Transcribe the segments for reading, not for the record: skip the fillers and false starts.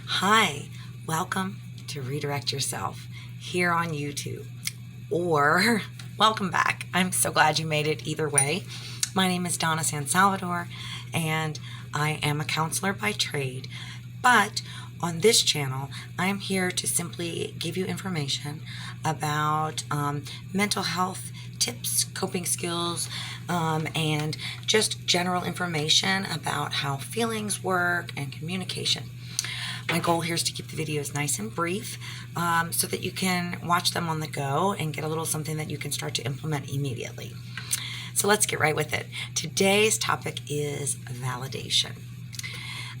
Hi, welcome to Redirect Yourself here on YouTube, or welcome back. I'm so glad you made it either way. My name is Donna San Salvador, and I am a counselor by trade. But on this channel, I am here to simply give you information about mental health tips, coping skills, and just general information about how feelings work and communication. My goal here is to keep the videos nice and brief so that you can watch them on the go and get a little something that you can start to implement immediately. So let's get right with it. Today's topic is validation.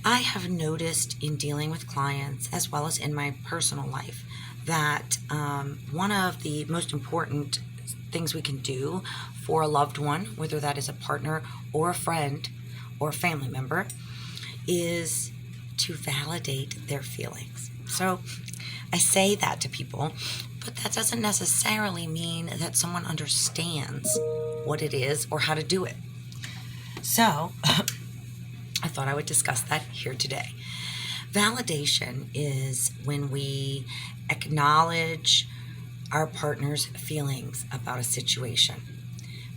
I have noticed in dealing with clients as well as in my personal life that one of the most important things we can do for a loved one, whether that is a partner or a friend or a family member, is to validate their feelings. So I say that to people, but that doesn't necessarily mean that someone understands what it is or how to do it. So I thought I would discuss that here today. Validation is when we acknowledge our partner's feelings about a situation.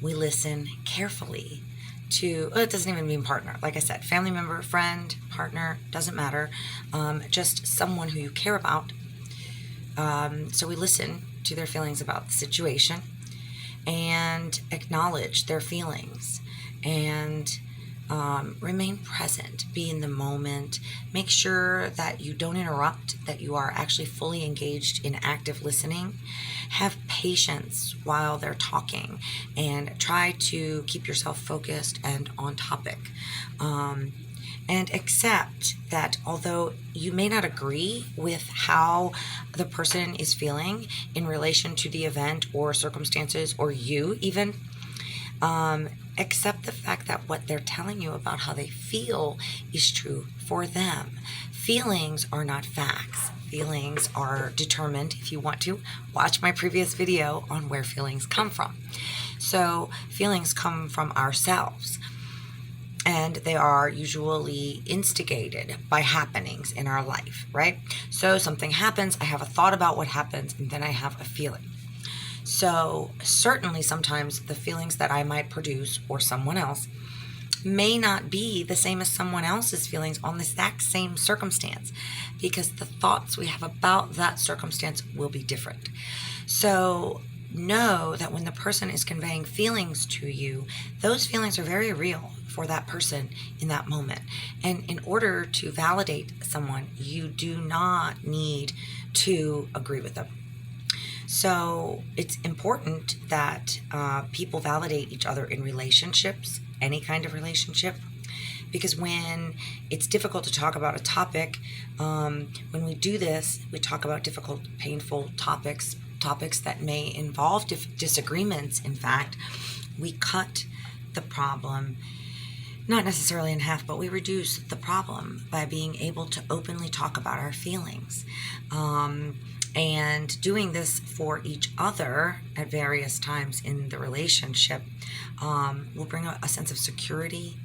We listen carefully to, it doesn't even mean partner. Like I said, family member, friend, partner, doesn't matter. Just someone who you care about. So we listen to their feelings about the situation and acknowledge their feelings and remain present, be in the moment, make sure that you don't interrupt, that you are actually fully engaged in active listening, have patience while they're talking, and try to keep yourself focused and on topic. And accept that although you may not agree with how the person is feeling in relation to the event or circumstances or you even, accept the fact that what they're telling you about how they feel is true for them. Feelings are not facts. Feelings are determined. If you want to, watch my previous video on where feelings come from. So feelings come from ourselves, and they are usually instigated by happenings in our life, right? So something happens, I have a thought about what happens, and then I have a feeling. So certainly sometimes the feelings that I might produce or someone else may not be the same as someone else's feelings on the exact same circumstance, because the thoughts we have about that circumstance will be different. So know that when the person is conveying feelings to you, those feelings are very real for that person in that moment. And in order to validate someone, you do not need to agree with them. So it's important that people validate each other in relationships, any kind of relationship, because when it's difficult to talk about a topic, when we do this, we talk about difficult, painful topics that may involve disagreements. In fact, we cut the problem, not necessarily in half, but we reduce the problem by being able to openly talk about our feelings. And doing this for each other at various times in the relationship will bring a sense of security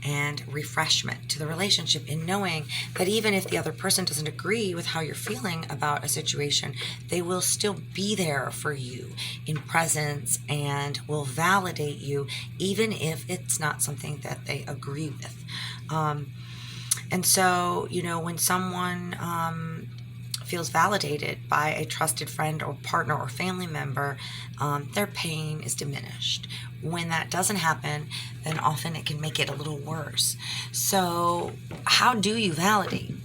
and refreshment to the relationship, in knowing that even if the other person doesn't agree with how you're feeling about a situation, they will still be there for you in presence and will validate you even if it's not something that they agree with. And so, when someone feels validated by a trusted friend or partner or family member, their pain is diminished. When that doesn't happen, then often it can make it a little worse. So how do you validate?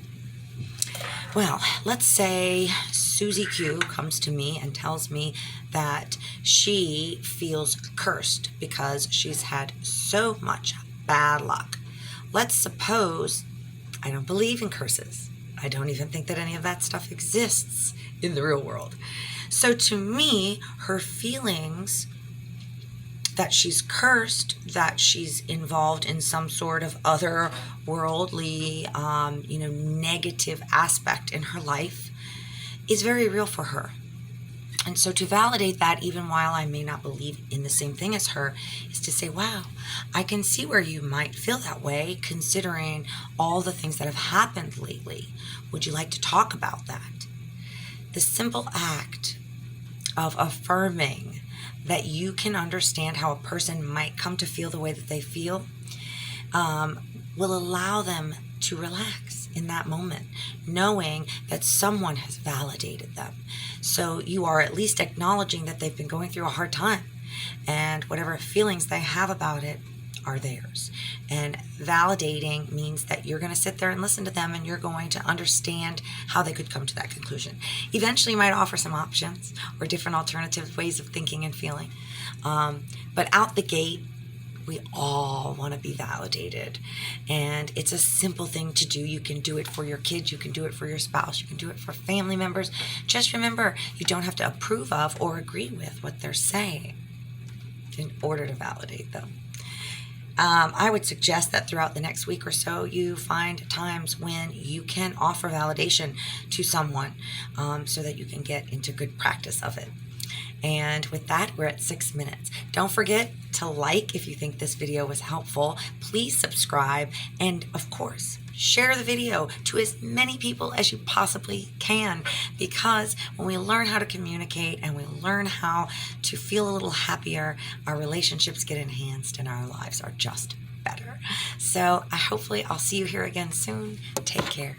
Well, let's say Susie Q comes to me and tells me that she feels cursed because she's had so much bad luck. Let's suppose I don't believe in curses. I don't even think that any of that stuff exists in the real world. So to me, her feelings that she's cursed, that she's involved in some sort of otherworldly, negative aspect in her life, is very real for her. And so to validate that, even while I may not believe in the same thing as her, is to say, wow, I can see where you might feel that way considering all the things that have happened lately. Would you like to talk about that? The simple act of affirming that you can understand how a person might come to feel the way that they feel will allow them to relax in that moment, knowing that someone has validated them. So you are at least acknowledging that they've been going through a hard time, and whatever feelings they have about it are theirs. And validating means that you're going to sit there and listen to them, and you're going to understand how they could come to that conclusion. Eventually, you might offer some options or different alternative ways of thinking and feeling. But out the gate, we all want to be validated. And it's a simple thing to do. You can do it for your kids. You can do it for your spouse. You can do it for family members. Just remember, you don't have to approve of or agree with what they're saying in order to validate them. I would suggest that throughout the next week or so, you find times when you can offer validation to someone so that you can get into good practice of it. And with that, we're at 6 minutes. Don't forget to like if you think this video was helpful. Please subscribe. And of course, share the video to as many people as you possibly can, because when we learn how to communicate and we learn how to feel a little happier, our relationships get enhanced and our lives are just better. So hopefully I'll see you here again soon. Take care.